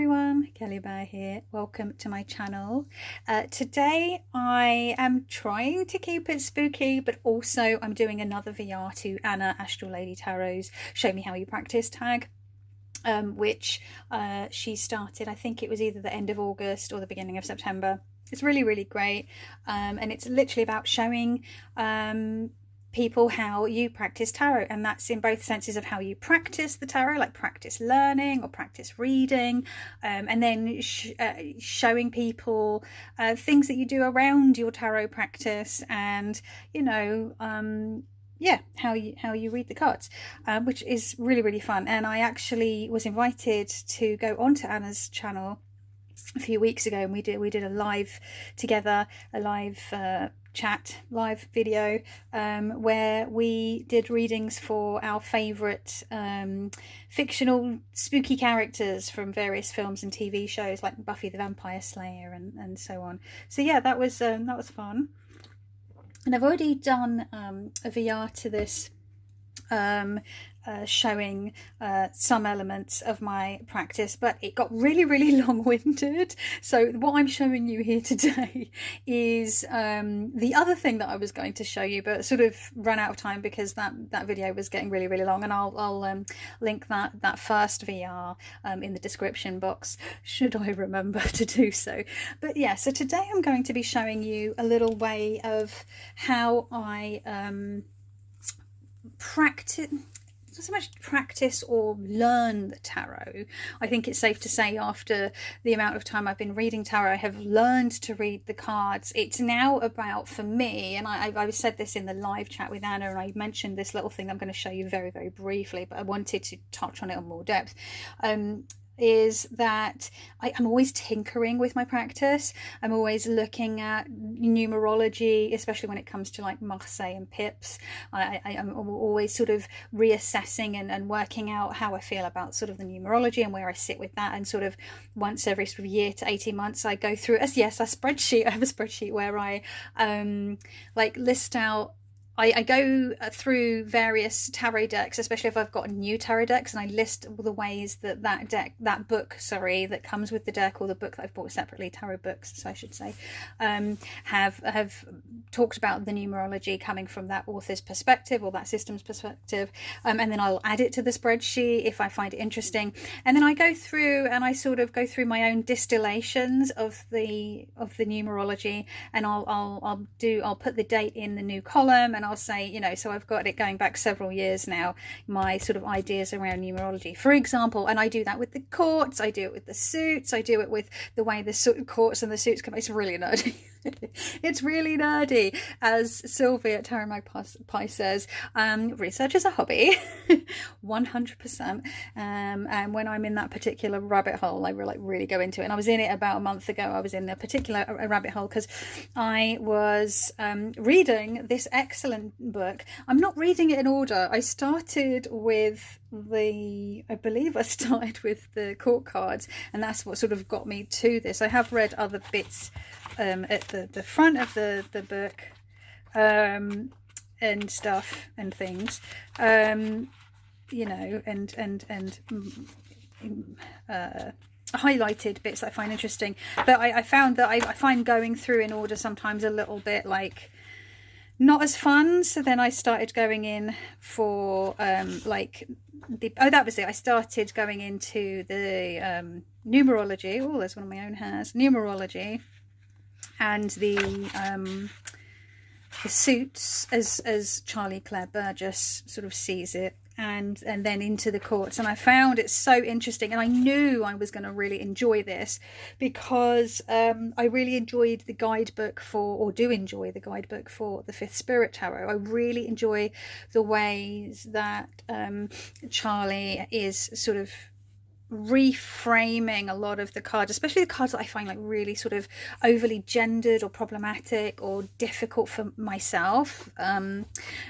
everyone, Kelly Bear here. Welcome to my channel. Today I am trying to keep it spooky, but also I'm doing another VR to Anna Astral Lady Tarot's Show Me How You Practice tag, which she started, I think it was either the end of August or the beginning of September. It's really great, and it's literally about showing people how you practice tarot, and that's in both senses of how you practice the tarot, like practice learning or practice reading, and then showing people things that you do around your tarot practice, and yeah, how you read the cards, which is really fun. And I actually was invited to go onto Anna's channel a few weeks ago, and we did a live together, a live chat, live video, where we did readings for our favourite fictional spooky characters from various films and TV shows like Buffy the Vampire Slayer and so on. So yeah, that was fun. And I've already done a VR to this, showing some elements of my practice, but it got really long-winded. So what I'm showing you here today is the other thing that I was going to show you, but sort of ran out of time because that video was getting really long, and I'll link that first VR in the description box, should I remember to do so. But yeah, so today I'm going to be showing you a little way of how I practice, not so much practice or learn the tarot. I think it's safe to say, after the amount of time I've been reading tarot, I have learned to read the cards. It's now about, for me, and I said this in the live chat with Anna, and I mentioned this little thing I'm going to show you very briefly, but I wanted to touch on it in more depth. Is that I'm always tinkering with my practice. I'm always looking at numerology, especially when it comes to like Marseille and pips. I'm always sort of reassessing and working out how I feel about sort of the numerology and where I sit with that. And sort of once every sort of year to 18 months, I go through a spreadsheet. I have a spreadsheet where I like list out. I go through various tarot decks, especially if I've got new tarot decks, and I list all the ways that that book that comes with the deck, or the book that I've bought separately, tarot books, so I should say, have talked about the numerology coming from that author's perspective or that system's perspective, and then I'll add it to the spreadsheet if I find it interesting, and then I go through and I sort of go through my own distillations of the numerology, and I'll put the date in the new column, and I'll say, you know, so I've got it going back several years now, my sort of ideas around numerology, for example. And I do that with the courts, I do it with the suits, I do it with the way the courts and the suits come. It's really nerdy. It's really nerdy, as Sylvia at Tarot Magpie says. Research is a hobby, 100%. And when I'm in that particular rabbit hole, I really go into it. And I was in it about a month ago. I was in a particular rabbit hole because I was reading this excellent book. I'm not reading it in order. I started with I believe I started with the court cards, and that's what sort of got me to this. I have read other bits at the front of the book, and stuff and things, you know, and highlighted bits that I find interesting. But I found that I find going through in order sometimes a little bit like not as fun. So then I started going in for like that was it. I started going into the numerology. Oh, there's one of my own hairs. Numerology, and the suits as Charlie Claire Burgess sort of sees it, and then into the courts. And I found it so interesting, and I knew I was going to really enjoy this because I really enjoyed the guidebook for, or do enjoy the guidebook for, the Fifth Spirit Tarot. I really enjoy the ways that Charlie is sort of reframing a lot of the cards, especially the cards that I find like really sort of overly gendered or problematic or difficult for myself.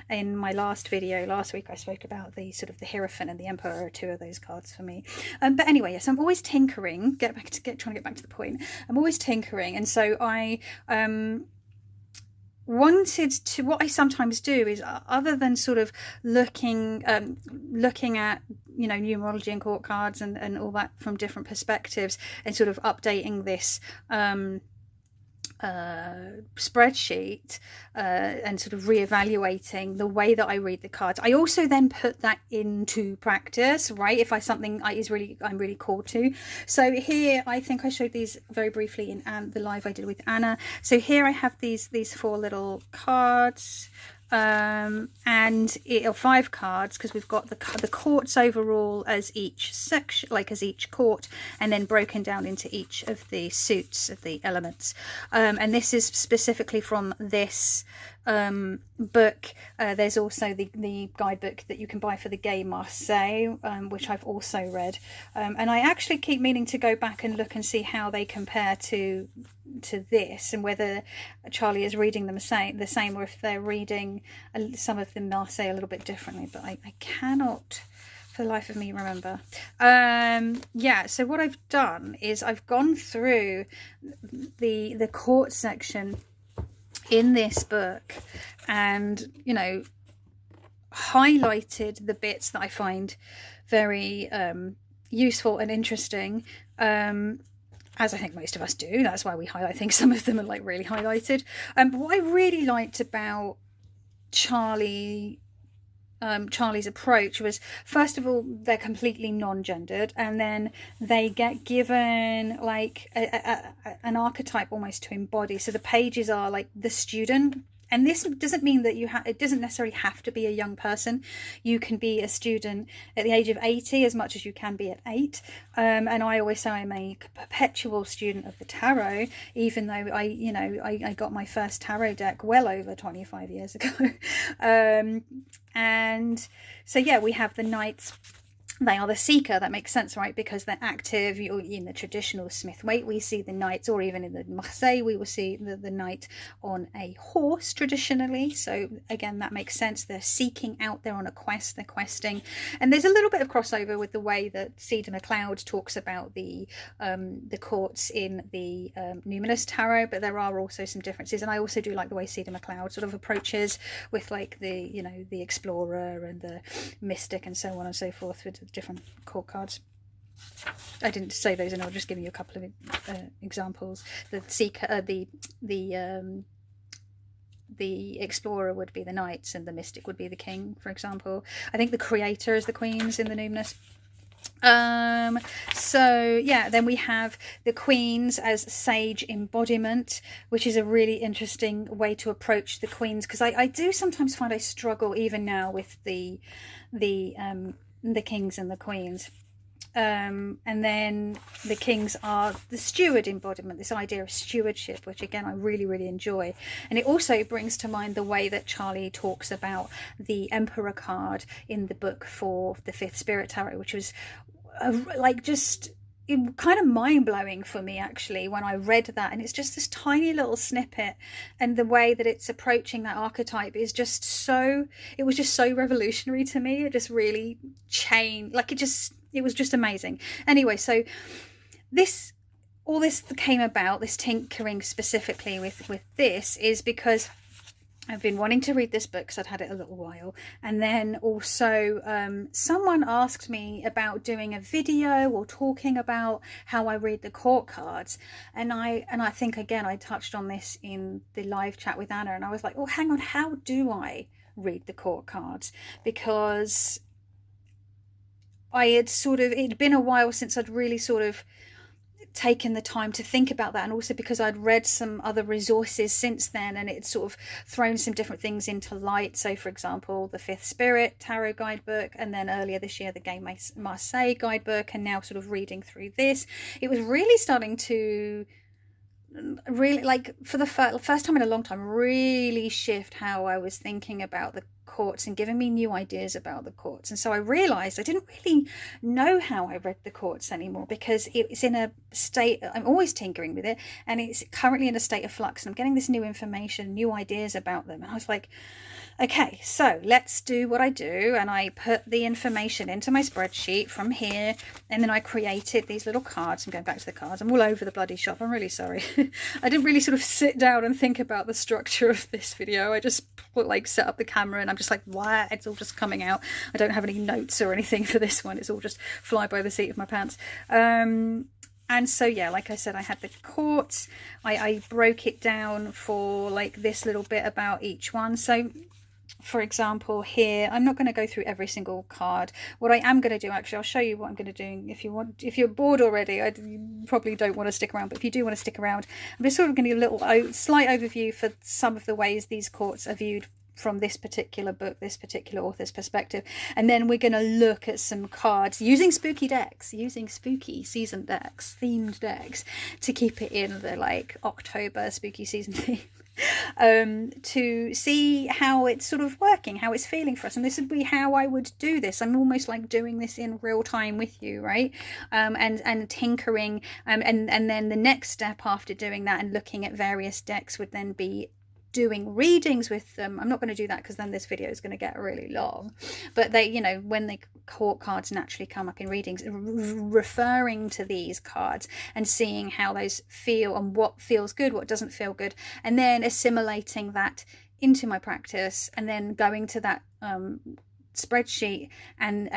In my last video last week, I spoke about the sort of the Hierophant and the Emperor, two of those cards for me. But anyway, yes, I'm always tinkering. Trying to get back to the point. I'm always tinkering, and so I wanted to, what I sometimes do is, other than sort of looking at, you know, numerology and court cards and all that from different perspectives, and sort of updating this spreadsheet and sort of reevaluating the way that I read the cards. I also then put that into practice, right? If I'm really called to. So here, I think I showed these very briefly in the live I did with Anna. So here I have these 4 little cards. And it are 5 cards, because we've got the courts overall as each section, like as each court, and then broken down into each of the suits of the elements. And this is specifically from this book. There's also the guidebook that you can buy for the game Marseille, which I've also read, and I actually keep meaning to go back and look and see how they compare to this, and whether Charlie is reading them the same, or if they're reading some of the Marseille a little bit differently, but I cannot for the life of me remember. Yeah, so what I've done is I've gone through the court section in this book, and, you know, highlighted the bits that I find very useful and interesting, as I think most of us do. That's why we highlight things. Some of them are like really highlighted. But what I really liked about Charlie's approach was, first of all, they're completely non-gendered, and then they get given like an archetype almost to embody. So the pages are like the student, and this doesn't mean that it doesn't necessarily have to be a young person. You can be a student at the age of 80 as much as you can be at 8. And I always say I'm a perpetual student of the tarot, even though I got my first tarot deck well over 25 years ago. And so, yeah, we have the knights. They are the seeker. That makes sense, right? Because they're active. In the traditional Smith-Waite, we see the knights, or even in the Marseille, we will see the knight on a horse traditionally. So again, that makes sense. They're seeking out. They're on a quest. They're questing. And there's a little bit of crossover with the way that Cedar MacLeod talks about the courts in the Numinous Tarot, but there are also some differences. And I also do like the way Cedar MacLeod sort of approaches with like the explorer and the mystic and so on and so forth, with different court cards. I didn't say those, and I'll just give you a couple of examples. The seeker, the explorer would be the knights, and the mystic would be the king, for example. I think the creator is the queens in the numinous. So yeah, then we have the queens as sage embodiment, which is a really interesting way to approach the queens, because I do sometimes find I struggle even now with the kings and the queens. And then the kings are the steward embodiment, this idea of stewardship, which again I really, really enjoy. And it also brings to mind the way that Charlie talks about the Emperor card in the book for the 5th Spirit Tarot, which was kind of mind-blowing for me actually when I read that. And it's just this tiny little snippet, and the way that it's approaching that archetype is just so, it was just so revolutionary to me. It just really changed, like it was just amazing. Anyway, so all this came about, this tinkering specifically with this, is because I've been wanting to read this book because I'd had it a little while, and then also someone asked me about doing a video or talking about how I read the court cards, and I think again I touched on this in the live chat with Anna, and I was like, oh, hang on, how do I read the court cards? Because it'd been a while since I'd really sort of taken the time to think about that, and also because I'd read some other resources since then, and it's sort of thrown some different things into light. So for example, the 5th Spirit Tarot guidebook, and then earlier this year the Game Marseille guidebook, and now sort of reading through this, it was really starting to really, like, for the first time in a long time, really shift how I was thinking about the courts and giving me new ideas about the courts. And so I realized I didn't really know how I read the courts anymore, because it's in a state, I'm always tinkering with it, and it's currently in a state of flux, and I'm getting this new information, new ideas about them, and I was like, Okay, so let's do what I do, and I put the information into my spreadsheet from here, and then I created these little cards. I'm going back to the cards. I'm all over the bloody shop. I'm really sorry. I didn't really sort of sit down and think about the structure of this video. I just like set up the camera and I'm just like, wow, it's all just coming out. I don't have any notes or anything for this one. It's all just fly by the seat of my pants. And so, yeah, like I said, I had the courts. I broke it down for like this little bit about each one. So, for example, here, I'm not going to go through every single card. What I am going to do, actually, I'll show you what I'm going to do. If you want, if you're bored already, you probably don't want to stick around. But if you do want to stick around, I'm just sort of going to give a little slight overview for some of the ways these courts are viewed from this particular book, this particular author's perspective. And then we're going to look at some cards using spooky decks, using spooky season decks, themed decks, to keep it in the like October spooky season theme. To see how it's sort of working, how it's feeling for us. And this would be how I would do this. I'm almost like doing this in real time with you, right? And tinkering. And then the next step after doing that and looking at various decks would then be doing readings with them. I'm not going to do that because then this video is going to get really long, but they, you know, when the court cards naturally come up in readings, referring to these cards and seeing how those feel and what feels good, what doesn't feel good, and then assimilating that into my practice, and then going to that spreadsheet and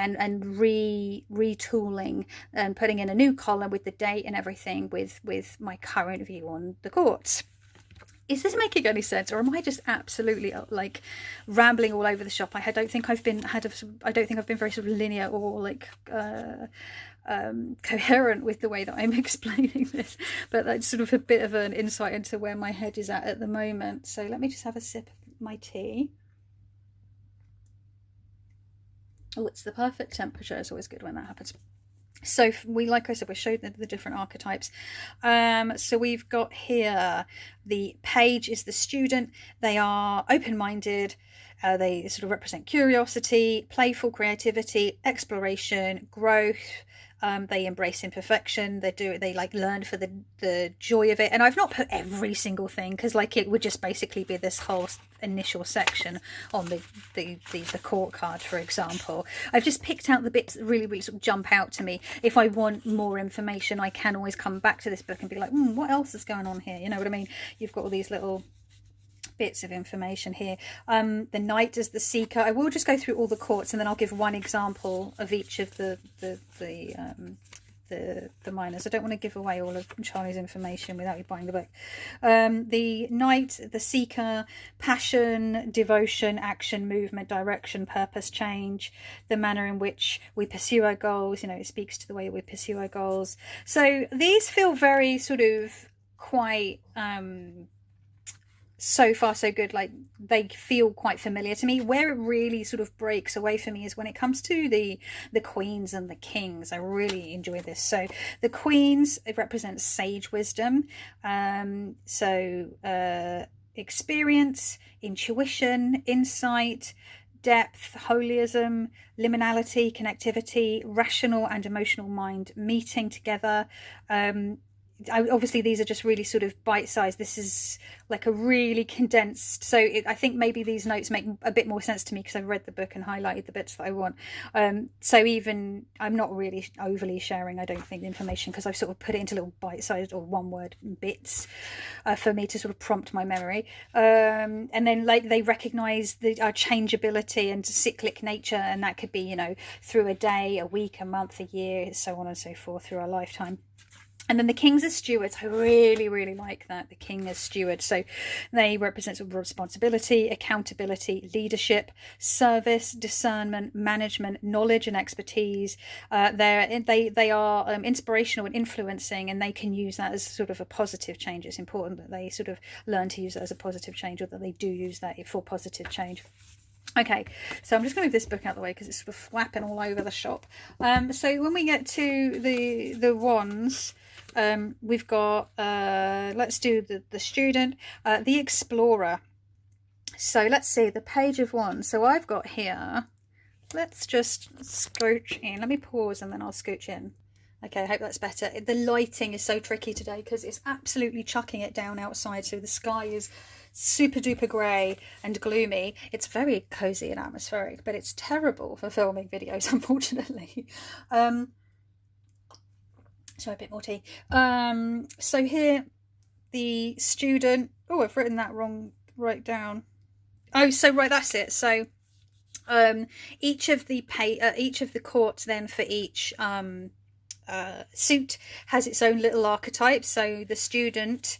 retooling and putting in a new column with the date and everything with my current view on the courts. Is this making any sense, or am I just absolutely like rambling all over the shop? I don't think I've been very sort of linear or like coherent with the way that I'm explaining this, but that's sort of a bit of an insight into where my head is at the moment. So let me just have a sip of my tea. Oh, it's the perfect temperature. It's always good when that happens. So we, like I said, we showed the different archetypes. So we've got here, the page is the student. They are open-minded. They sort of represent curiosity, playful creativity, exploration, growth. They embrace imperfection. They like learn for the joy of it. And I've not put every single thing because like it would just basically be this whole initial section on the court card, for example. I've just picked out the bits that really sort of jump out to me. If I want more information, I can always come back to this book and be like, what else is going on here? You know what I mean? You've got all these little bits of information here. The knight is the seeker. I will just go through all the courts and then I'll give one example of each of the minors. I don't want to give away all of Charlie's information without you buying the book. The knight, the seeker, passion, devotion, action, movement, direction, purpose, change, the manner in which we pursue our goals. You know, it speaks to the way we pursue our goals. So these feel very sort of quite so far so good. Like they feel quite familiar to me. Where it really sort of breaks away for me is when it comes to the queens and the kings. I really enjoy this. So the queens, it represents sage wisdom, experience, intuition, insight, depth, holism, liminality, connectivity, rational and emotional mind meeting together. Obviously these are just really sort of bite-sized. This is like a really condensed, so I think maybe these notes make a bit more sense to me because I've read the book and highlighted the bits that I want. So even I'm not really overly sharing, I don't think, the information because I've sort of put it into little bite-sized or one-word bits for me to sort of prompt my memory. And then like they recognize our changeability and cyclic nature, and that could be, you know, through a day, a week, a month, a year, so on and so forth, through our lifetime. And then the kings as stewards, I really like that, the king as steward. So they represent sort of responsibility, accountability, leadership, service, discernment, management, knowledge and expertise. They are inspirational and influencing, and they can use that as sort of a positive change. It's important that they sort of learn to use that as a positive change, or that they do use that for positive change. Okay, so I'm just going to move this book out of the way because it's sort of flapping all over the shop. So when we get to the wands, we've got, let's do the student, the explorer. So let's see, the page of wands. So I've got here, let's just scooch in. Let me pause and then I'll scooch in. Okay, I hope that's better. The lighting is so tricky today because it's absolutely chucking it down outside. So the sky is super duper grey and gloomy. It's very cozy and atmospheric, but it's terrible for filming videos, unfortunately. So a bit more tea. So here the student, oh, I've written that wrong right down. Oh, so right, that's it. So each of the courts then for each suit has its own little archetype. So the student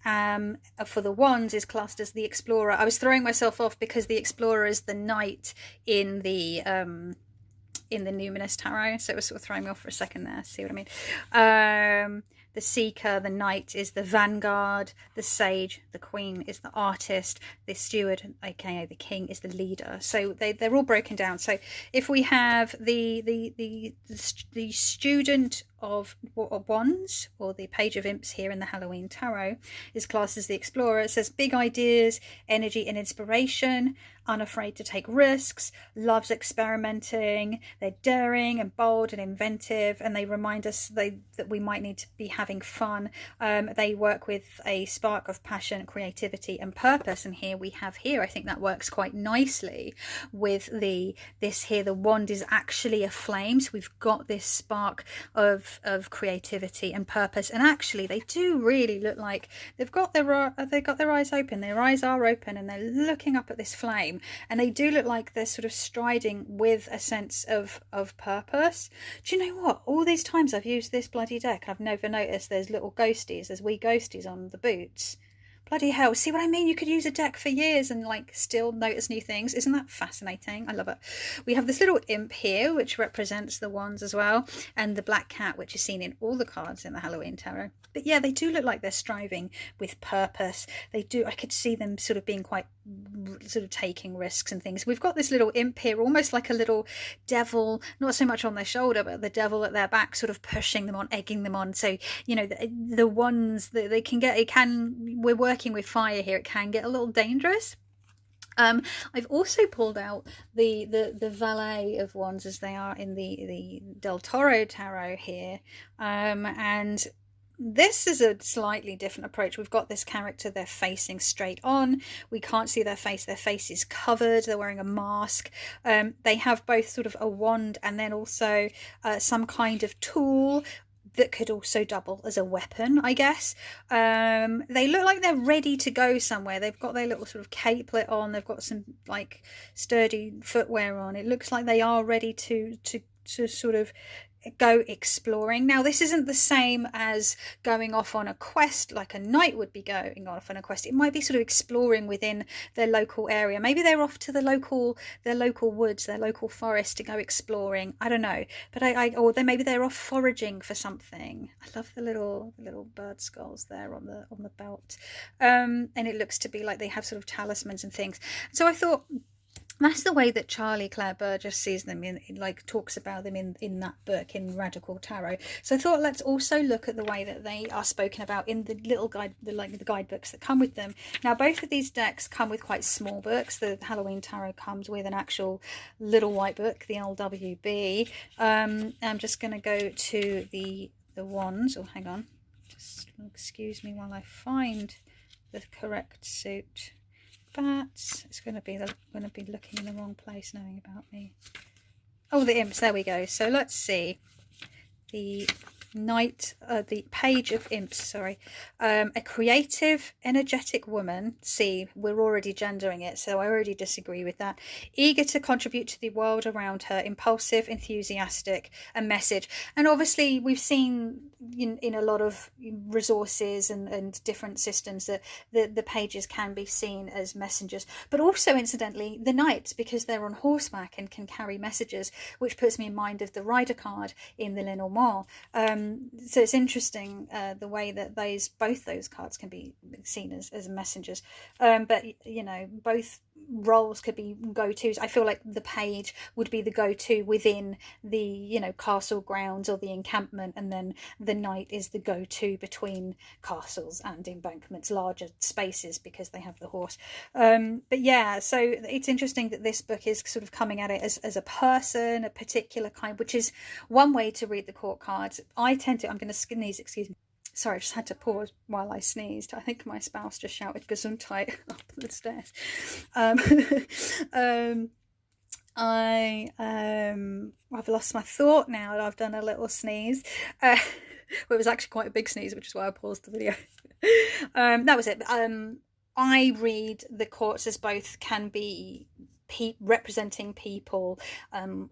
for the wands is classed as the explorer. I was throwing myself off because the explorer is the knight in the Numinous Tarot, so it was sort of throwing me off for a second there. See what I mean? The seeker, the knight, is the vanguard. The sage, the queen, is the artist. The steward, aka the king, is the leader. So they're all broken down. So if we have the student of wands, or the page of imps here in the Halloween Tarot, is classed as the explorer. It says big ideas, energy and inspiration, unafraid to take risks, loves experimenting. They're daring and bold and inventive, and they remind us that we might need to be having fun. They work with a spark of passion, creativity and purpose, and here we have I think that works quite nicely with this here. The wand is actually a flame, so we've got this spark of creativity and purpose, and actually they do really look like they've got their eyes open. Their eyes are open and they're looking up at this flame, and they do look like they're sort of striding with a sense of purpose. Do you know what, all these times I've used this bloody deck, I've never noticed there's little ghosties, there's wee ghosties on the boots. Bloody hell, see what I mean? You could use a deck for years and like still notice new things. Isn't that fascinating? I love it. We have this little imp here, which represents the wands as well, and the black cat, which is seen in all the cards in the Halloween Tarot. But yeah, they do look like they're striving with purpose. They do. I could see them sort of being quite sort of taking risks and things. We've got this little imp here, almost like a little devil, not so much on their shoulder, but the devil at their back, sort of pushing them on, egging them on. So, you know, the ones that they can get, we're working with fire here, it can get a little dangerous. I've also pulled out the valet of wands as they are in the Del Toro Tarot here, and this is a slightly different approach. We've got this character, they're facing straight on. We can't see their face is covered. They're wearing a mask. They have both sort of a wand and then also some kind of tool that could also double as a weapon, I guess. They look like they're ready to go somewhere. They've got their little sort of capelet on. They've got some like sturdy footwear on. It looks like they are ready to sort of go exploring. Now, this isn't the same as going off on a quest like a knight would be going off on a quest. It might be sort of exploring within their local area. Maybe they're off to their local woods, their local forest to go exploring. I don't know, but or then maybe they're off foraging for something. I love the little bird skulls there on the belt, and it looks to be like they have sort of talismans and things. So I thought, that's the way that Charlie Claire Burgess sees them talks about them in that book, in Radical Tarot. So I thought let's also look at the way that they are spoken about in the little guide, the guidebooks that come with them. Now, both of these decks come with quite small books. The Halloween Tarot comes with an actual little white book, the LWB. I'm just going to go to the wands. Oh, hang on. Just excuse me while I find the correct suit. But it's going to be looking in the wrong place knowing about me. Oh, the imps, there we go. So let's see. The page of imps, sorry. A creative, energetic woman. See, we're already gendering it, so I already disagree with that. Eager to contribute to the world around her, impulsive, enthusiastic, a message. And obviously we've seen in a lot of resources and different systems that the pages can be seen as messengers, but also incidentally the knights, because they're on horseback and can carry messages, which puts me in mind of the rider card in the Lenormand. So it's interesting the way that both those cards can be seen as messengers, but you know, both roles could be go-tos. I feel like the page would be the go-to within the, you know, castle grounds or the encampment, and then the knight is the go-to between castles and embankments, larger spaces, because they have the horse. But yeah, so it's interesting that this book is sort of coming at it as a person, a particular kind, which is one way to read the court cards. I'm going to sneeze, excuse me. Sorry, I just had to pause while I sneezed. I think my spouse just shouted Gesundheit up the stairs. I've lost my thought now that I've done a little sneeze. Well, it was actually quite a big sneeze, which is why I paused the video. That was it. I read the courts as both can be representing people,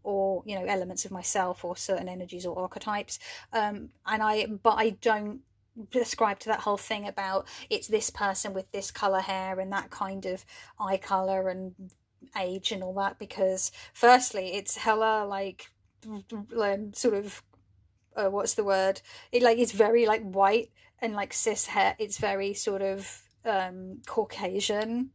or elements of myself, or certain energies or archetypes, but I don't ascribe to that whole thing about it's this person with this color hair and that kind of eye color and age and all that, because firstly it's hella like sort of what's the word, it's very like white and like cis hair. It's very sort of Caucasian,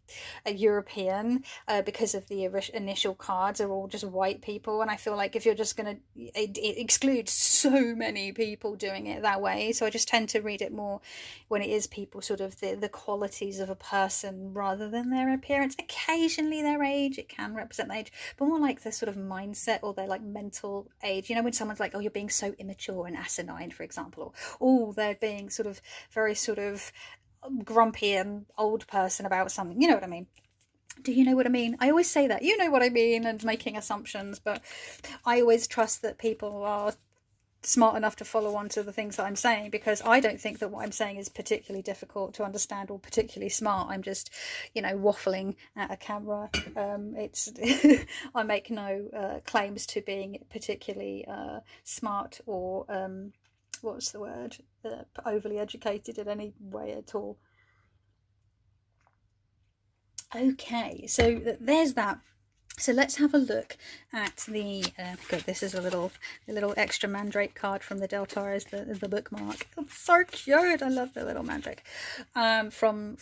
European, because of the initial cards are all just white people, and I feel like if you're just gonna, it excludes so many people doing it that way. So I just tend to read it more when it is people, sort of the qualities of a person rather than their appearance. Occasionally their age, it can represent their age, but more like their sort of mindset or their like mental age. When someone's like, oh, you're being so immature and asinine, for example, or they're being sort of very sort of grumpy and old person about something. You know what I mean? Do you know what I mean? I always say that, you know what I mean, and making assumptions, but I always trust that people are smart enough to follow on to the things that I'm saying, because I don't think that what I'm saying is particularly difficult to understand or particularly smart. I'm just, waffling at a camera. It's I make no claims to being particularly smart or what's the word, overly educated in any way at all. Okay, so there's that. So let's have a look at the good, this is a little extra mandrake card from the Deltaras, the bookmark. It's so cute. I love the little mandrake from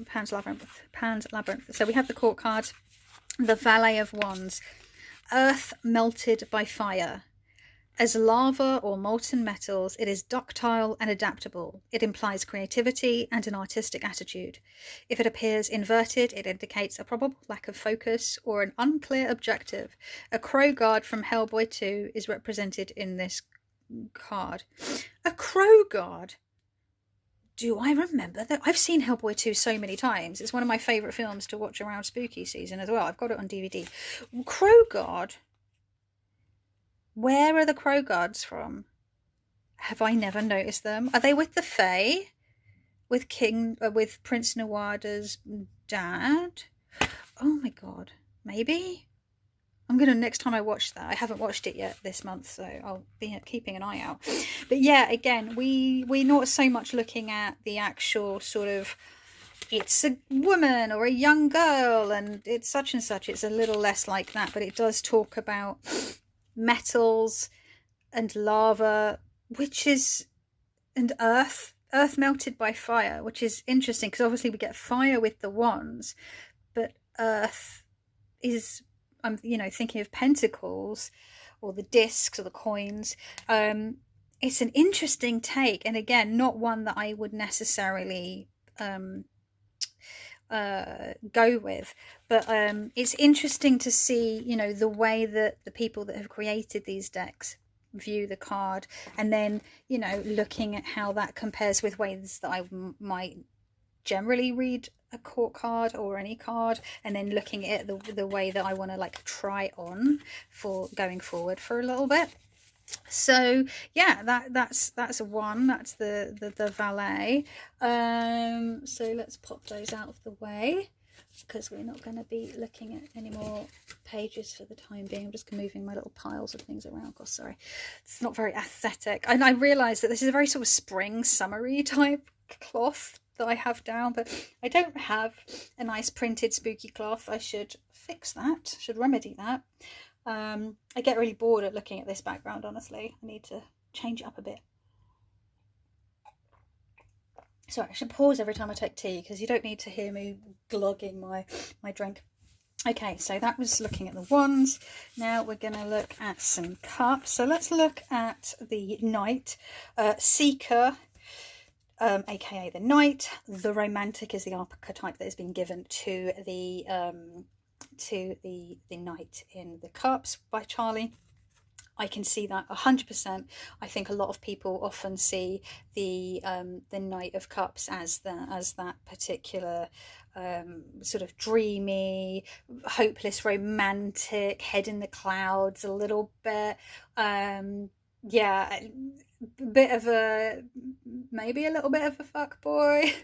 Pan's Labyrinth. So we have the court card, the Valet of Wands. Earth melted by fire. As lava or molten metals, it is ductile and adaptable. It implies creativity and an artistic attitude. If it appears inverted, it indicates a probable lack of focus or an unclear objective. A crow guard from Hellboy 2 is represented in this card. A crow guard? Do I remember that? I've seen Hellboy 2 so many times. It's one of my favourite films to watch around spooky season as well. I've got it on DVD. Crow guard? Where are the crow guards from? Have I never noticed them? Are they with the Fae? With Prince Nawada's dad? Oh my god. Maybe? I'm gonna, next time I watch that, I haven't watched it yet this month, so I'll be keeping an eye out. But yeah, again, we're not so much looking at the actual sort of, it's a woman or a young girl and it's such and such. It's a little less like that, but it does talk about metals and lava, and earth melted by fire, which is interesting because obviously we get fire with the wands, but earth is, I'm thinking of pentacles or the discs or the coins. It's an interesting take, and again, not one that I would necessarily go with, but it's interesting to see the way that the people that have created these decks view the card, and then looking at how that compares with ways that I might generally read a court card or any card, and then looking at it the way that I want to like try on for going forward for a little bit. So yeah, that's a one. That's the valet. So let's pop those out of the way because we're not going to be looking at any more pages for the time being. I'm just moving my little piles of things around. Oh, sorry, it's not very aesthetic. And I realise that this is a very sort of spring summery type cloth that I have down, but I don't have a nice printed spooky cloth. I should fix that. Should remedy that. I get really bored at looking at this background, honestly. I need to change it up a bit. Sorry, I should pause every time I take tea because you don't need to hear me glugging my drink. Okay, so that was looking at the wands. Now we're going to look at some cups. So let's look at the Knight. Seeker, aka the Knight. The romantic is the archetype that has been given to the Knight in the Cups by Charlie. I can see that 100%. I think a lot of people often see the Knight of Cups as that particular sort of dreamy, hopeless, romantic, head in the clouds a little bit. Yeah, bit of a, maybe a little bit of a fuck boy.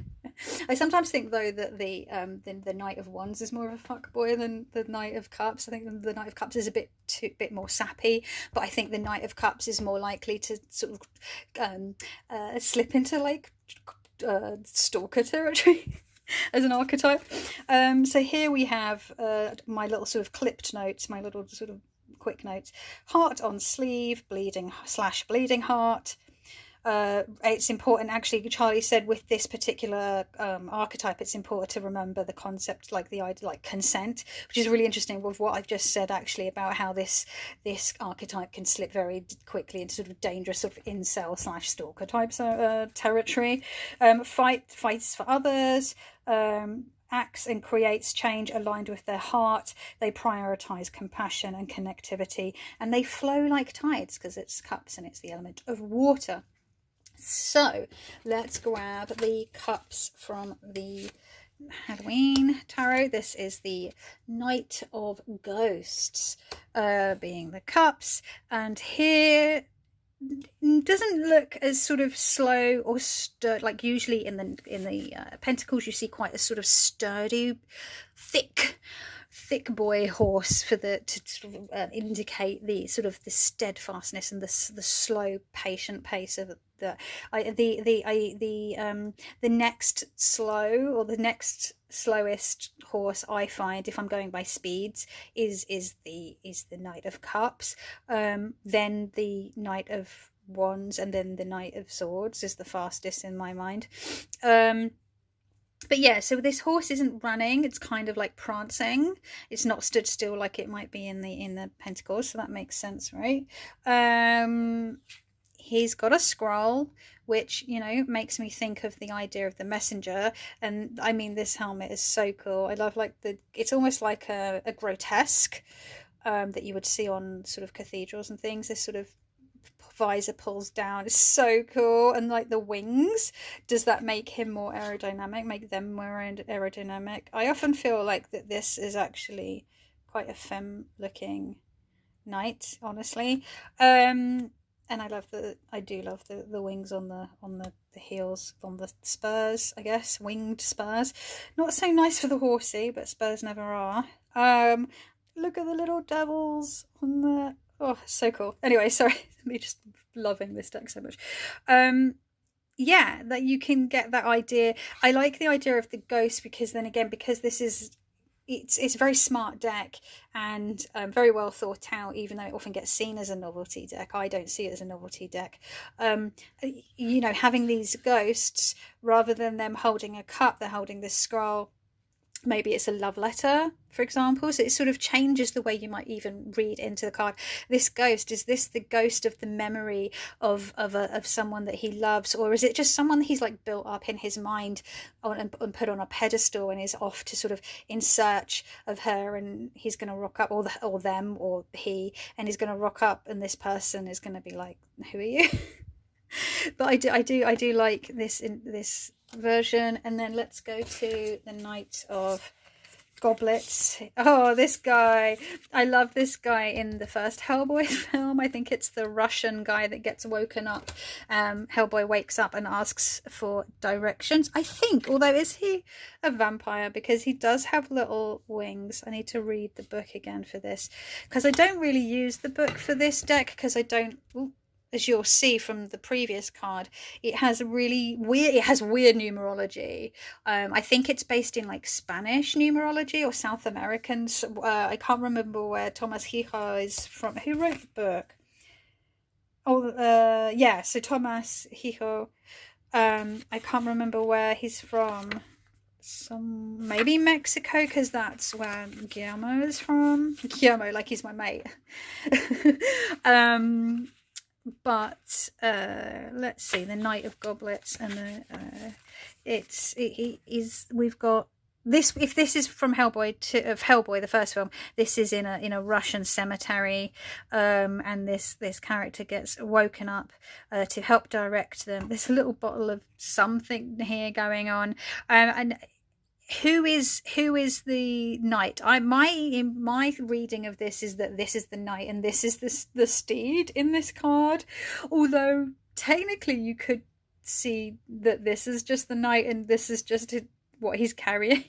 I sometimes think though that the Knight of Wands is more of a fuck boy than the Knight of Cups. I think the Knight of Cups is a bit more sappy, but I think the Knight of Cups is more likely to sort of slip into like stalker territory as an archetype. So here we have my little sort of clipped notes, my little sort of quick notes. Heart on sleeve, bleeding / bleeding heart. It's important, actually, Charlie said with this particular archetype, it's important to remember the concept, like the idea, like consent, which is really interesting with what I've just said, actually, about how this archetype can slip very quickly into sort of dangerous sort of incel / stalker types territory. Fights for others. Acts and creates change aligned with their heart. They prioritize compassion and connectivity, and they flow like tides because it's cups and it's the element of water. So let's grab the cups from the Halloween tarot. This is the Knight of Ghosts, being the cups, and here doesn't look as sort of slow or like usually in the pentacles you see quite a sort of sturdy, thick boy horse for to sort of indicate the sort of the steadfastness and the slow patient pace of the next slow, or the next slowest horse I find, if I'm going by speeds, is the Knight of Cups, then the Knight of Wands, and then the Knight of Swords is the fastest in my mind. But yeah, so this horse isn't running, it's kind of like prancing. It's not stood still like it might be in the Pentacles, so that makes sense, right? He's got a scroll, which, you know, makes me think of the idea of the messenger. And I mean, this helmet is so cool. I love like it's almost like a grotesque that you would see on sort of cathedrals and things. This sort of visor pulls down. It's so cool. And like the wings, does that make him more aerodynamic, make them more aerodynamic? I often feel like that this is actually quite a femme looking knight, honestly. And I do love the wings on the heels, on the spurs, I guess, winged spurs. Not so nice for the horsey, but spurs never are. Look at the little devils on the, oh, so cool. Anyway, sorry, me just loving this deck so much. Yeah, that you can get that idea. I like the idea of the ghost because then again, because this is, it's a very smart deck and very well thought out, even though it often gets seen as a novelty deck. I don't see it as a novelty deck. You know, having these ghosts, rather than them holding a cup, they're holding this scroll. Maybe it's a love letter, for example. So it sort of changes the way you might even read into the card. This ghost, is this the ghost of the memory of someone that he loves, or is it just someone he's like built up in his mind and put on a pedestal and is off to sort of in search of her, and he's going to rock up, or them, or he, and he's going to rock up, and this person is going to be like, who are you? But I do like this in this version. And then let's go to the Knight of Goblets. Oh, this guy, I love this guy in the first Hellboy film. I think it's the Russian guy that gets woken up. Hellboy wakes up and asks for directions, I think, although is he a vampire? Because he does have little wings. I need to read the book again for this, because I don't really use the book for this deck, because I don't, as you'll see from the previous card, it has weird numerology. I think it's based in like Spanish numerology or South American. I can't remember where Tomas Hijo is from. Who wrote the book? Oh, yeah, so Tomas Hijo. I can't remember where he's from. Maybe Mexico, because that's where Guillermo is from. Guillermo, like he's my mate. But let's see, the Knight of Goblets, and we've got this, if this is from Hellboy the first film, this is in a Russian cemetery, and this character gets woken up to help direct them. There's a little bottle of something here going on, and who is the knight? My reading of this is that this is the knight and this is the steed in this card, although technically you could see that this is just the knight and this is just what he's carrying.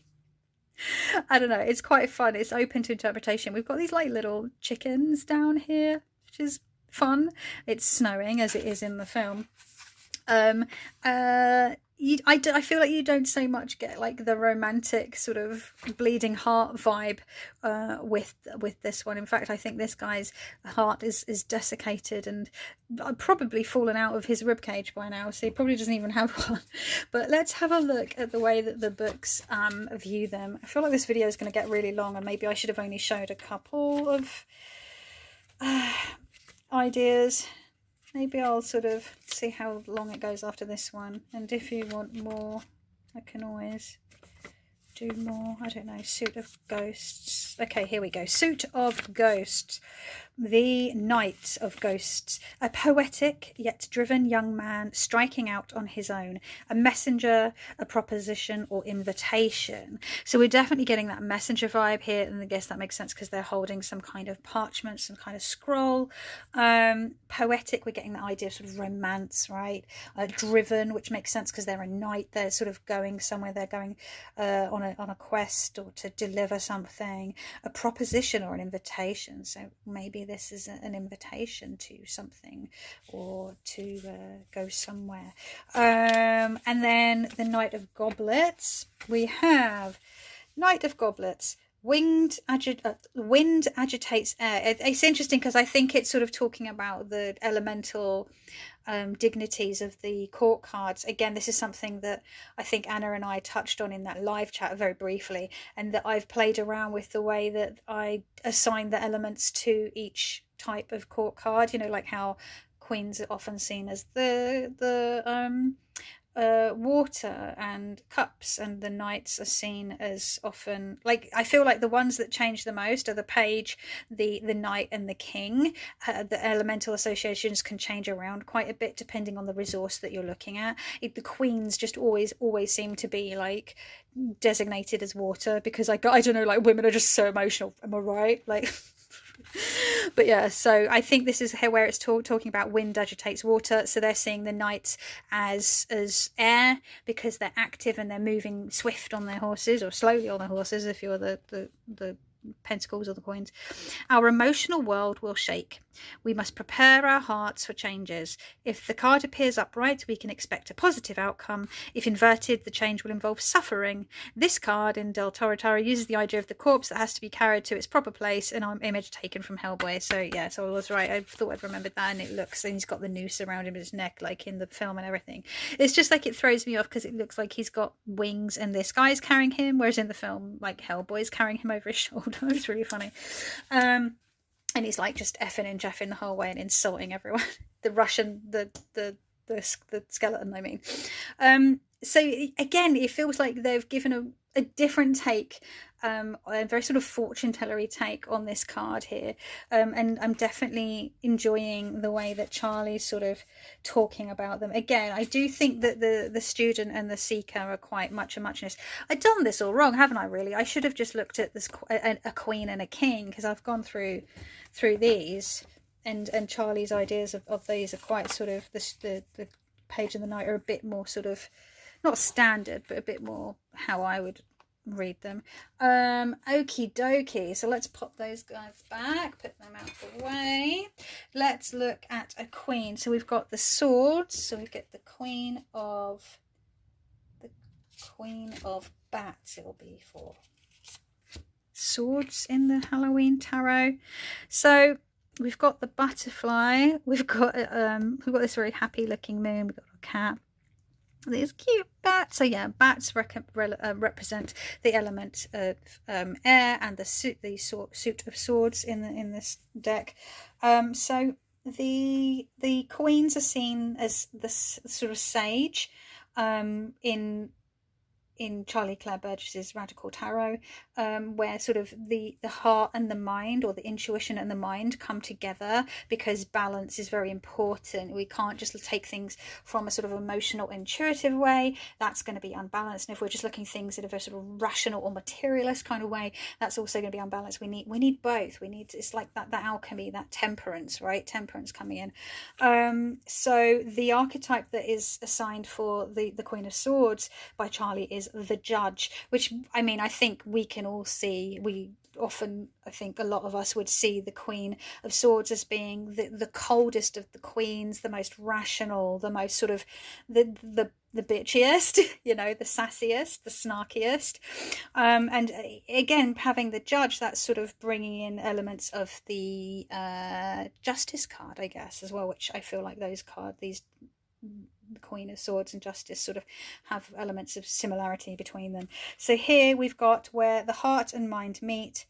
I don't know, it's quite fun. It's open to interpretation. We've got these like little chickens down here, which is fun. It's snowing as it is in the film. I feel like you don't so much get like the romantic sort of bleeding heart vibe with this one. In fact, I think this guy's heart is desiccated and probably fallen out of his ribcage by now, so he probably doesn't even have one. But let's have a look at the way that the books view them. I feel like this video is going to get really long, and maybe I should have only showed a couple of ideas. Maybe I'll sort of see how long it goes after this one. And if you want more, I can always do more. I don't know. Suit of Ghosts. Okay, here we go. Suit of Ghosts. The Knight of Ghosts. A poetic yet driven young man striking out on his own. A messenger, a proposition or invitation. So we're definitely getting that messenger vibe here, and I guess that makes sense because they're holding some kind of parchment, some kind of scroll. Poetic, we're getting the idea of sort of romance, right? Driven, which makes sense because they're a knight. They're sort of going somewhere. They're going on a quest or to deliver something. A proposition or an invitation. So maybe this is an invitation to something or to go somewhere. And then the Knight of Goblets. We have Knight of Goblets. Wind agitates air. It's interesting because I think it's sort of talking about the elemental dignities of the court cards. Again, this is something that I think Anna and I touched on in that live chat very briefly, and that I've played around with the way that I assign the elements to each type of court card. You know, like how queens are often seen as the water and cups, and the knights are seen as often, like, I feel like the ones that change the most are the page, the knight and the king. The elemental associations can change around quite a bit depending on the resource that you're looking at. The queens just always seem to be like designated as water because I don't know, like, women are just so emotional, am I right? Like but yeah, so I think this is here where it's talking about wind agitates water. So they're seeing the knights as air because they're active and they're moving swift on their horses, or slowly on their horses if you're the pentacles or the coins. Our emotional world will shake. We must prepare our hearts for changes. If the card appears upright, we can expect a positive outcome. If inverted, the change will involve suffering. This card in Del Toro Tarot uses the idea of the corpse that has to be carried to its proper place, and an image taken from Hellboy. So yeah, so I was right. I thought I'd remembered that, and it looks, and he's got the noose around him his neck like in the film and everything. It's just like it throws me off because it looks like he's got wings and this guy's carrying him, whereas in the film, like, Hellboy's carrying him over his shoulder. It's really funny. And he's like just effing and jeffing the whole way and insulting everyone. The Russian, the skeleton, I mean. So again, it feels like they've given a different take, a very sort of fortune tellery take on this card here. And I'm definitely enjoying the way that Charlie's sort of talking about them. Again, I do think that the student and the seeker are quite much a muchness. I've done this all wrong, haven't I, really? I should have just looked at this, a queen and a king, because I've gone through these, and Charlie's ideas of these are quite sort of, the page and the knight are a bit more sort of, not standard, but a bit more how I would read them. Okie dokie, so let's pop those guys back, put them out of the way. Let's look at a queen. So we've got the swords, so we get the queen of bats. It will be for swords in the Halloween tarot. So we've got the butterfly, we've got this very happy looking moon, we've got a cat, this cute bat. So yeah, bats represent the element of air and the suit of swords in this deck. So the queens are seen as this sort of sage in in Charlie Claire Burgess's Radical Tarot, where sort of the heart and the mind, or the intuition and the mind, come together, because balance is very important. We can't just take things from a sort of emotional, intuitive way. That's going to be unbalanced. And if we're just looking things in a very sort of rational or materialist kind of way, that's also going to be unbalanced. We need both. It's like that alchemy, that temperance, right? Temperance coming in. So the archetype that is assigned for the Queen of Swords by Charlie is the Judge, which, I mean, I think we can all see. I think a lot of us would see the Queen of Swords as being the coldest of the queens, the most rational, the most sort of the bitchiest, the sassiest, the snarkiest. And again, having the Judge, that's sort of bringing in elements of the Justice card, I guess, as well, which I feel like those cards, the Queen of Swords and Justice, sort of have elements of similarity between them. So here we've got where the heart and mind meet.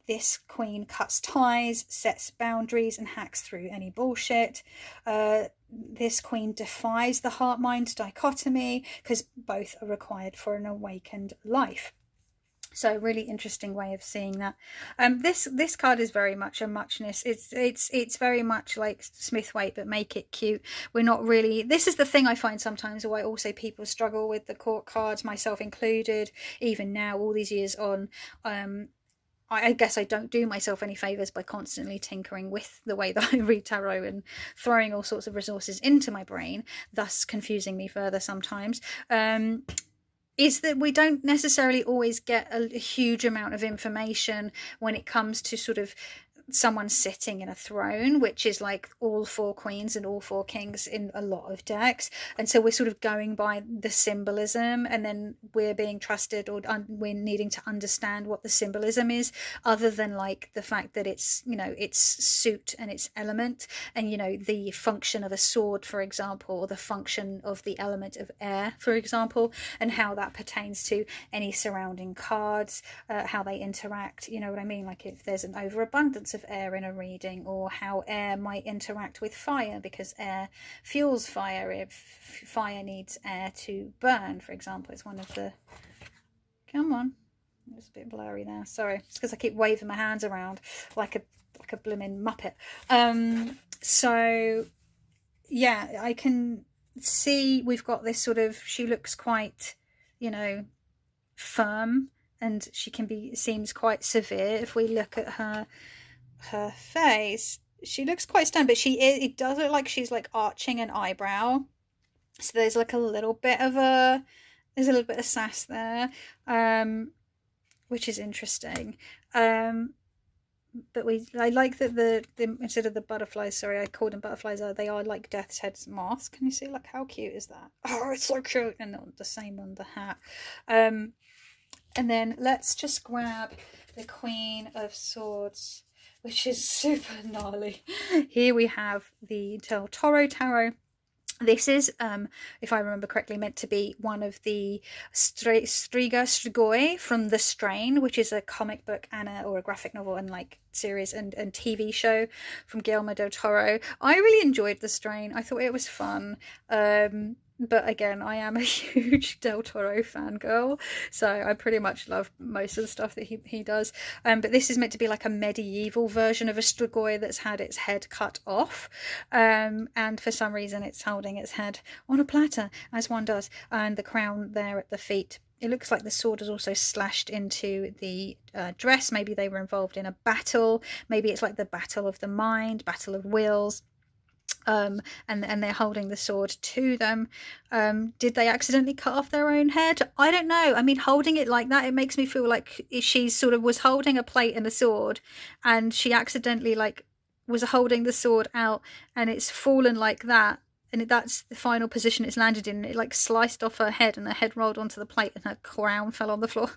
This queen cuts ties, sets boundaries, and hacks through any bullshit. This queen defies the heart-mind dichotomy, because both are required for an awakened life. So really interesting way of seeing that. This card is very much a muchness. It's very much like Smithwaite, but make it cute. We're not really. This is the thing I find sometimes why also people struggle with the court cards, myself included. Even now, all these years on, I guess I don't do myself any favours by constantly tinkering with the way that I read tarot and throwing all sorts of resources into my brain, thus confusing me further sometimes. Is that we don't necessarily always get a huge amount of information when it comes to sort of someone sitting in a throne, which is like all four queens and all four kings in a lot of decks. And so we're sort of going by the symbolism, and then we're being trusted, or we're needing to understand what the symbolism is, other than like the fact that it's, it's suit and it's element, and the function of a sword, for example, or the function of the element of air, for example, and how that pertains to any surrounding cards, how they interact, you know what I mean? Like if there's an overabundance of air in a reading, or how air might interact with fire, because air fuels fire if fire needs air to burn, for example. It's one of the, come on, it's a bit blurry there, sorry, it's because I keep waving my hands around like a blooming muppet. So yeah, I can see we've got this sort of, she looks quite, firm, and she seems quite severe. If we look at her face, she looks quite stern, but it does look like she's like arching an eyebrow, so there's like a little bit of sass there, which is interesting. But I like that the instead of the butterflies, sorry, I called them butterflies, they are like death's head's mask. Can you see, like, how cute is that? Oh, it's so cute. And the same on the hat. And then let's just grab the Queen of Swords, which is super gnarly. Here we have the Del Toro Tarot. This is, if I remember correctly, meant to be one of the Strigoi from The Strain, which is a comic book and or a graphic novel and like series and TV show from Guillermo del Toro. I really enjoyed The Strain. I thought it was fun. But again, I am a huge Del Toro fangirl, so I pretty much love most of the stuff that he does. But this is meant to be like a medieval version of a Strigoi that's had its head cut off. And for some reason it's holding its head on a platter, as one does, and the crown there at the feet. It looks like the sword is also slashed into the dress. Maybe they were involved in a battle. Maybe it's like the battle of the mind, battle of wills. And they're holding the sword to them. Did they accidentally cut off their own head? I don't know. I mean, holding it like that, it makes me feel like she sort of was holding a plate and a sword, and she accidentally like was holding the sword out, and it's fallen like that, and that's the final position it's landed in. It like sliced off her head, and her head rolled onto the plate, and her crown fell on the floor.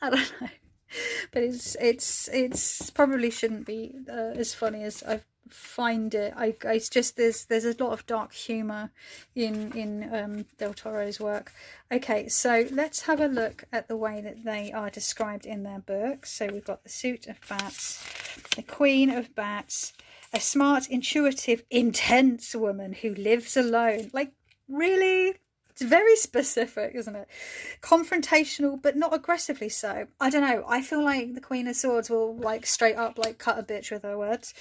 I don't know, but it's probably shouldn't be as funny as I find it. It's just there's a lot of dark humor in Del Toro's work. Okay, so let's have a look at the way that they are described in their books. So we've got the Suit of Bats, the Queen of Bats, a smart, intuitive, intense woman who lives alone. Like, really? It's very specific, isn't it? Confrontational, but not aggressively so. I don't know. I feel like the Queen of Swords will like straight up like cut a bitch with her words.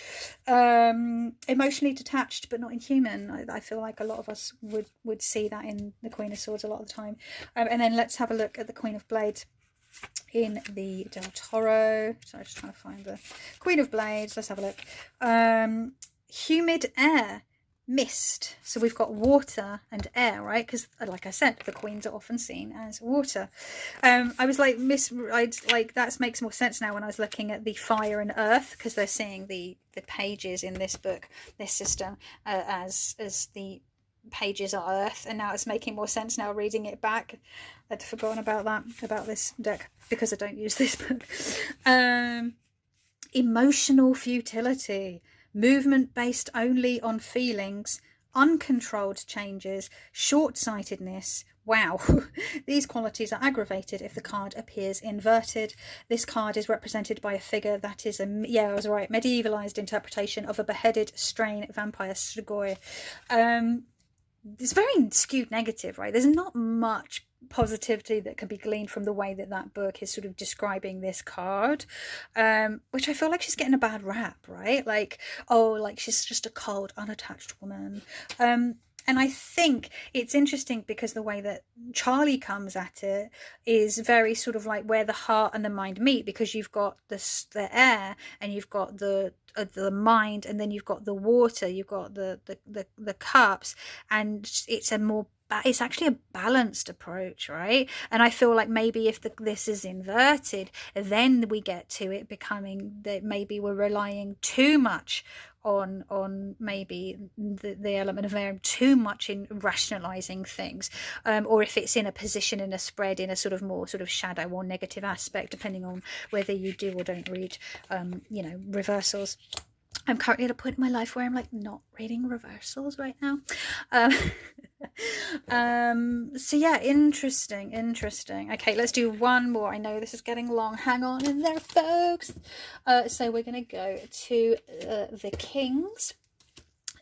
Emotionally detached, but not inhuman. I feel like a lot of us would see that in the Queen of Swords a lot of the time. And then let's have a look at the Queen of Blades in the Del Toro. So I'm just trying to find the Queen of Blades. Let's have a look. Humid air. Mist. So we've got water and air, right? Because like I said, the queens are often seen as water. I was like, that makes more sense now when I was looking at the fire and earth, because they're seeing the pages in this book, this system, as the pages are earth, and now it's making more sense now reading it back. I'd forgotten about that, about this deck, because I don't use this book. Emotional futility. Movement based only on feelings, uncontrolled changes, short-sightedness. Wow, these qualities are aggravated if the card appears inverted. This card is represented by a figure that is I was right, medievalized interpretation of a beheaded strain vampire Sugoi. It's very skewed negative, right? There's not much positivity that can be gleaned from the way that book is sort of describing this card, which I feel like she's getting a bad rap, right? Like, oh, like she's just a cold, unattached woman. And I think it's interesting because the way that Charlie comes at it is very sort of like where the heart and the mind meet, because you've got the air and you've got the mind, and then you've got the water, you've got the cups, and it's actually a balanced approach, right? And I feel like maybe if this is inverted, then we get to it becoming that maybe we're relying too much on maybe the element of air, too much in rationalizing things, or if it's in a position, in a spread, in a sort of more sort of shadow or negative aspect, depending on whether you do or don't read reversals. I'm currently at a point in my life where I'm like not reading reversals right now. So yeah, interesting. Okay, let's do one more. I know this is getting long. Hang on in there, folks. So we're going to go to the Kings.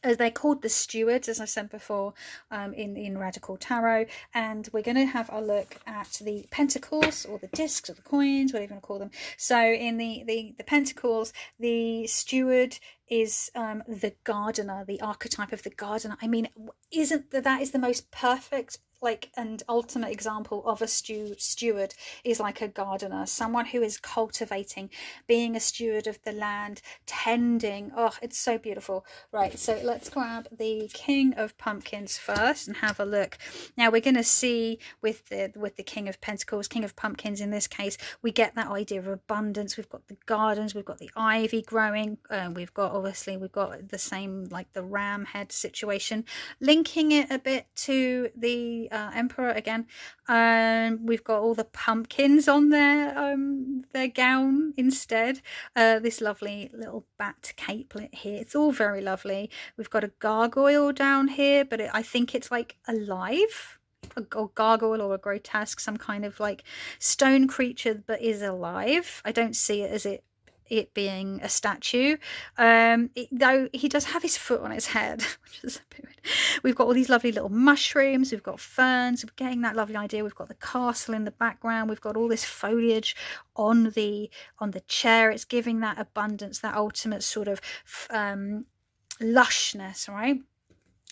They're called the Stewards, as I said before, in Radical Tarot, and we're going to have a look at the Pentacles, or the discs, or the coins, whatever you want to call them. So in the Pentacles, the Steward is the gardener, the archetype of the gardener. I mean, isn't that is the most perfect and ultimate example of a steward is like a gardener, someone who is cultivating, being a steward of the land, tending. Oh, it's so beautiful. Right, so let's grab the King of Pumpkins first and have a look. Now we're going to see with the King of Pentacles, King of Pumpkins in this case, we get that idea of abundance. We've got the gardens, we've got the ivy growing, we've got the same like the ram head situation, linking it a bit to the Emperor again. We've got all the pumpkins on their gown instead. This lovely little bat capelet here. It's all very lovely. We've got a gargoyle down here, but I think it's like alive. A gargoyle or a grotesque, some kind of like stone creature, but is alive. I don't see it as it being a statue, though he does have his foot on his head, which is a bit weird. We've got all these lovely little mushrooms, we've got ferns, we're getting that lovely idea. We've got the castle in the background, we've got all this foliage on the chair. It's giving that abundance, that ultimate sort of lushness, right?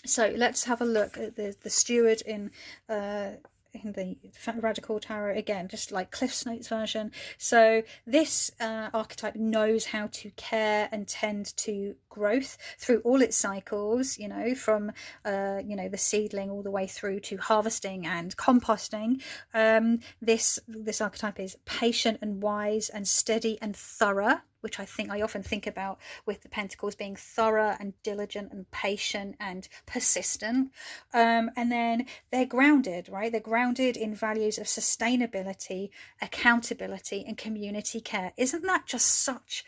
So let's have a look at the steward in the Radical Tarot again, just like Cliff's Notes version. So this archetype knows how to care and tend to growth through all its cycles, from the seedling all the way through to harvesting and composting. This archetype is patient and wise and steady and thorough, which I often think about with the Pentacles, being thorough and diligent and patient and persistent. And then they're grounded, right? They're grounded in values of sustainability, accountability, and community care. Isn't that just such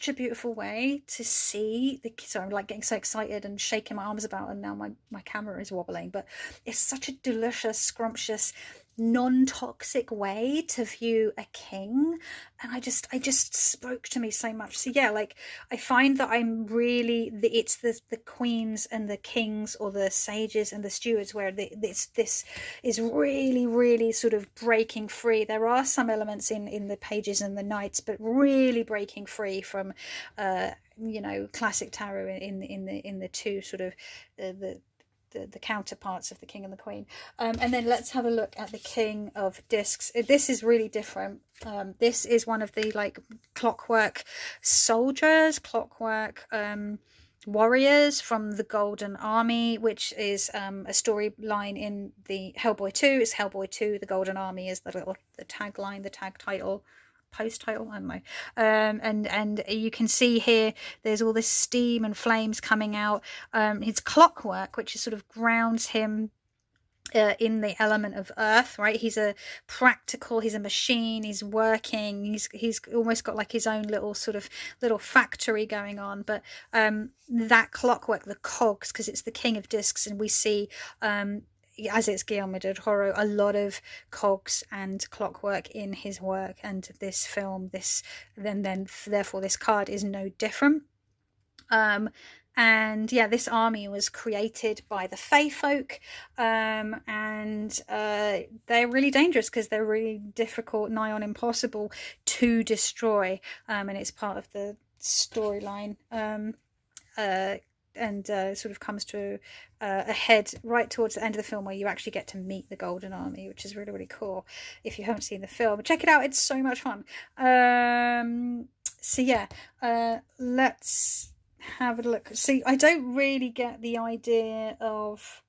a beautiful way to see sorry, I'm like getting so excited and shaking my arms about, and now my camera is wobbling, but it's such a delicious, scrumptious non-toxic way to view a king, and I just spoke to me so much. So yeah, like I find that I'm really it's the queens and the kings, or the sages and the stewards, where this is really sort of breaking free. There are some elements in the pages and the knights, but really breaking free from you know, classic tarot in the two sort of the counterparts of the king and the queen. And then let's have a look at the King of Discs. This is really different. This is one of the like clockwork soldiers, clockwork warriors from the Golden Army, which is a storyline in the Hellboy 2. It's Hellboy 2, the Golden Army is the tagline, the tag title, post title, I don't know. And you can see here there's all this steam and flames coming out. His clockwork, which is sort of grounds him in the element of earth, right? He's a practical, he's a machine, he's working, he's almost got like his own little sort of little factory going on. But that clockwork, the cogs, because it's the King of Discs, and we see as it's Guillermo del Toro, a lot of cogs and clockwork in his work, and this film, then therefore this card is no different. And yeah, this army was created by the Fey folk, and they're really dangerous because they're really difficult, nigh on impossible to destroy, and it's part of the storyline. And sort of comes to a head right towards the end of the film, where you actually get to meet the Golden Army, which is really cool. If you haven't seen the film, check it out, it's so much fun. So yeah, let's have a look. See, I don't really get the idea of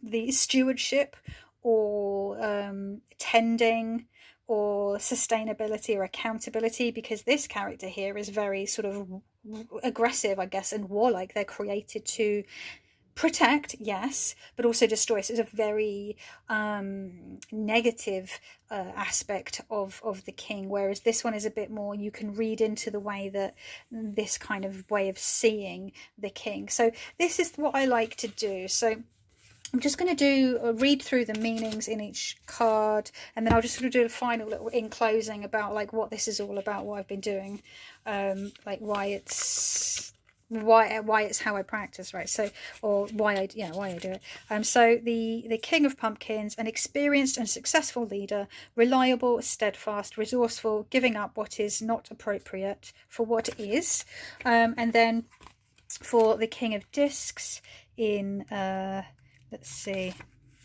the stewardship or tending or sustainability or accountability, because this character here is very sort of aggressive, I guess, and warlike. They're created to protect, yes, but also destroy. So it's a very negative aspect of the king, whereas this one is a bit more, you can read into the way that this kind of way of seeing the king. So this is what I like to do. So I'm just going to do read through the meanings in each card, and then I'll just sort of do a final little in closing about like what this is all about, what I've been doing, like why it's how I practice, right? So, or why I do it. So the King of Pumpkins, an experienced and successful leader, reliable, steadfast, resourceful, giving up what is not appropriate for what is. And then for the King of Discs in let's see,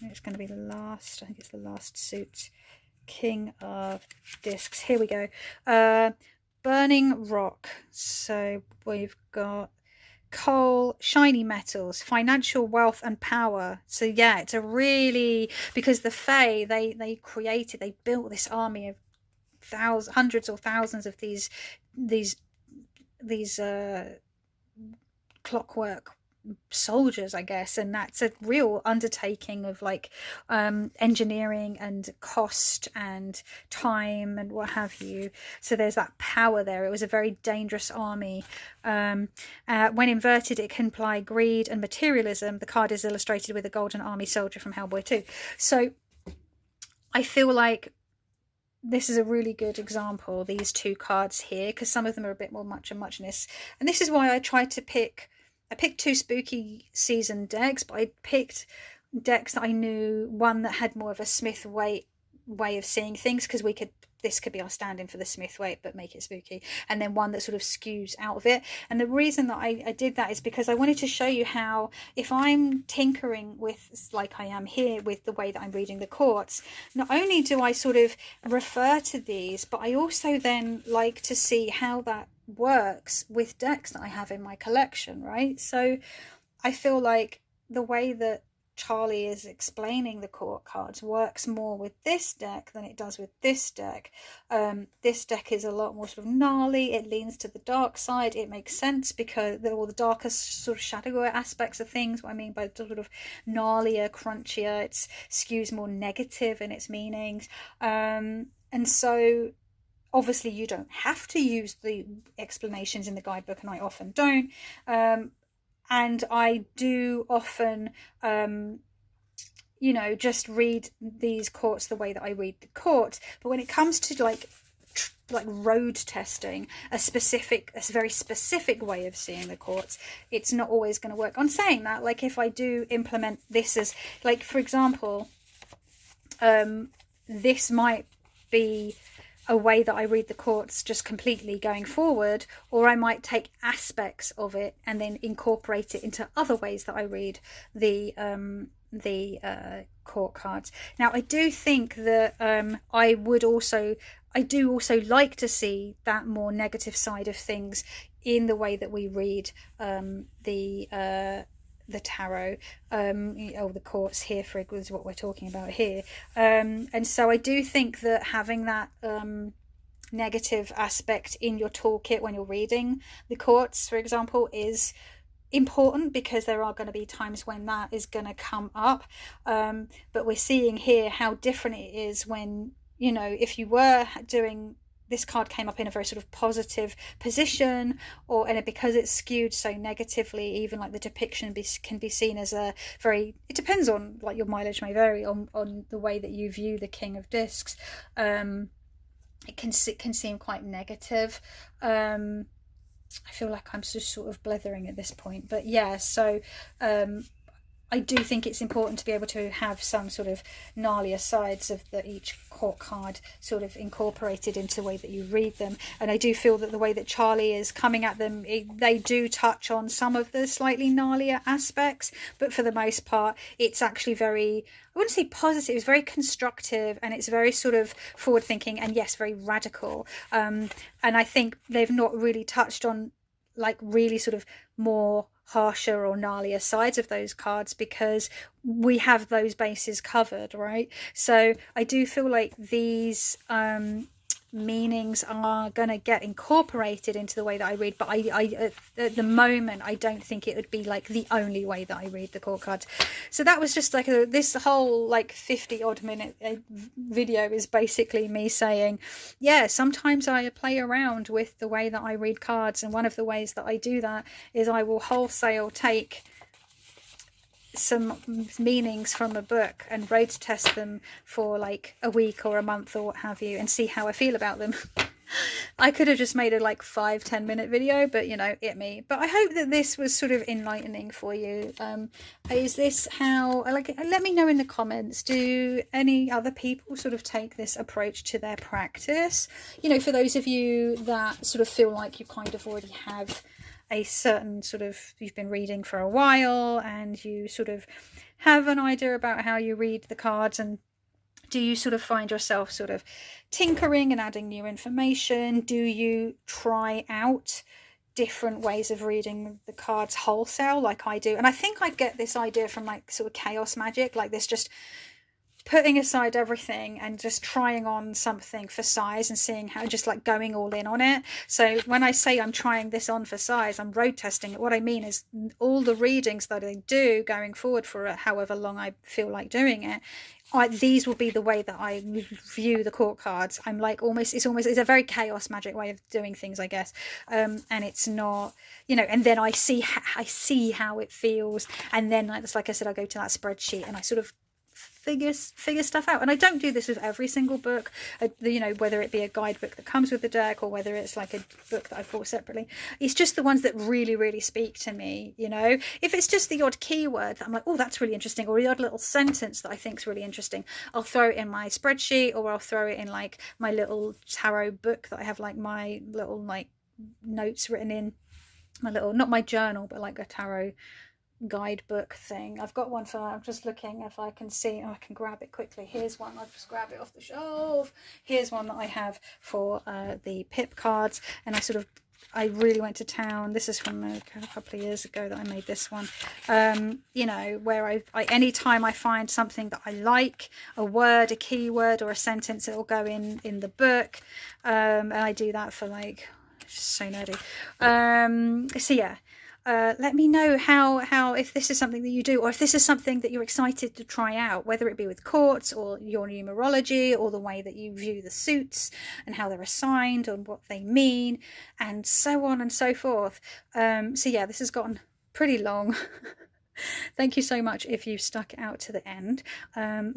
it's going to be the last, I think it's the last suit. King of Discs, here we go. Burning rock. So we've got coal, shiny metals, financial wealth and power. So yeah, it's a really, because the Fae, they built this army of hundreds or thousands of these clockwork soldiers, I guess, and that's a real undertaking of like engineering and cost and time and what have you. So there's that power there. It was a very dangerous army. When inverted, it can imply greed and materialism. The card is illustrated with a golden army soldier from Hellboy 2. So I feel like this is a really good example, these two cards here, because some of them are a bit more much and muchness, and this is why I tried to pick, I picked two spooky season decks, but I picked decks that I knew, one that had more of a Smith-Waite way of seeing things, because this could be our stand-in for the Smith-Waite but make it spooky, and then one that sort of skews out of it. And the reason that I did that is because I wanted to show you how, if I'm tinkering with, like I am here, with the way that I'm reading the courts, not only do I sort of refer to these, but I also then like to see how that works with decks that I have in my collection, right? So I feel like the way that Charlie is explaining the court cards works more with this deck than it does with this deck. This deck is a lot more sort of gnarly, it leans to the dark side, it makes sense because all the darker sort of shadowier aspects of things, what I mean by sort of gnarlier, crunchier, it skews more negative in its meanings, and so obviously you don't have to use the explanations in the guidebook, and I often don't. And I do often, you know, just read these chords the way that I read the chords. But when it comes to like road testing, a very specific way of seeing the chords, it's not always going to work. On saying that, like if I do implement this as, like, for example, this might be a way that I read the chords just completely going forward, or I might take aspects of it and then incorporate it into other ways that I read the chord cards. Now I do think that I do also like to see that more negative side of things in the way that we read the tarot, the courts here for is what we're talking about here, and so I do think that having that negative aspect in your toolkit when you're reading the courts, for example, is important, because there are going to be times when that is going to come up, but we're seeing here how different it is when, you know, if you were doing, this card came up in a very sort of positive position, and because it's skewed so negatively, even like the depiction can be seen as a very, it depends on, like, your mileage may vary on the way that you view the King of Discs. It can seem quite negative. I feel like I'm just sort of blithering at this point, but yeah, so I do think it's important to be able to have some sort of gnarlier sides of each court card sort of incorporated into the way that you read them. And I do feel that the way that Charlie is coming at them, they do touch on some of the slightly gnarlier aspects, but for the most part, it's actually very, I wouldn't say positive, it's very constructive, and it's very sort of forward thinking, and yes, very radical. And I think they've not really touched on like really sort of more harsher or gnarlier sides of those cards, because we have those bases covered, right? So I do feel like these meanings are going to get incorporated into the way that I read, but I at the moment I don't think it would be like the only way that I read the court cards. So that was just like this whole like 50 odd minute video is basically me saying, yeah, sometimes I play around with the way that I read cards, and one of the ways that I do that is I will wholesale take some meanings from a book and road test them for like a week or a month or what have you, and see how I feel about them. I could have just made a like 5-10 minute video, but you know, me. But I hope that this was sort of enlightening for you. Is this how, like, let me know in the comments, do any other people sort of take this approach to their practice? You know, for those of you that sort of feel like you kind of already have a certain sort of, you've been reading for a while and you sort of have an idea about how you read the cards, and do you sort of find yourself sort of tinkering and adding new information? Do you try out different ways of reading the cards wholesale like I do? And I think I get this idea from like sort of chaos magic, like this, just putting aside everything and just trying on something for size and seeing how, just like going all in on it. So when I say I'm trying this on for size, I'm road testing it. What I mean is all the readings that I do going forward for however long I feel like doing it, these will be the way that I view the court cards. I'm like it's a very chaos magic way of doing things, I guess. And it's not, you know, and then I see how it feels, and then like I said, I go to that spreadsheet and I sort of figure stuff out. And I don't do this with every single book, you know, whether it be a guidebook that comes with the deck or whether it's like a book that I've bought separately. It's just the ones that really speak to me, you know. If it's just the odd keyword that I'm like, oh, that's really interesting, or the odd little sentence that I think is really interesting, I'll throw it in my spreadsheet, or I'll throw it in like my little tarot book that I have, like my little like notes written in, my little, not my journal, but like a tarot guidebook thing. I've got one I'm just looking if I can see, I can grab it quickly. Here's one, I'll just grab it off the shelf. Here's one that I have for the pip cards, and I really went to town. This is from a couple of years ago that I made this one. You know, where I anytime I find something that I like, a word, a keyword, or a sentence, it will go in the book, and I do that for like, so nerdy. So yeah. Let me know how if this is something that you do, or if this is something that you're excited to try out, whether it be with quartz or your numerology, or the way that you view the suits and how they're assigned and what they mean, and so on and so forth. So yeah, this has gotten pretty long. Thank you so much if you stuck it out to the end. I'm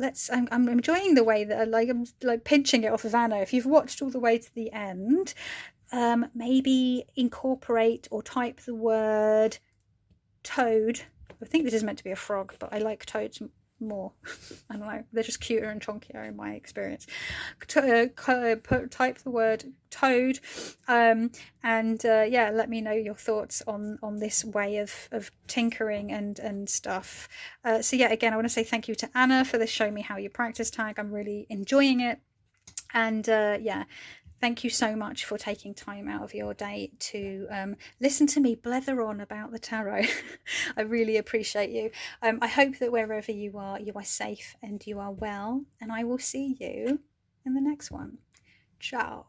enjoying the way that I'm like pinching it off of Anna. If you've watched all the way to the end, maybe incorporate or type the word toad. I think this is meant to be a frog, but I like toads more. I don't know, they're just cuter and chunkier in my experience. Type the word toad, and yeah, let me know your thoughts on this way of tinkering and stuff. So yeah, again, I want to say thank you to Anna for this show me how you practice tag. I'm really enjoying it, and yeah, thank you so much for taking time out of your day to listen to me blether on about the tarot. I really appreciate you. I hope that wherever you are safe and you are well, and I will see you in the next one. Ciao.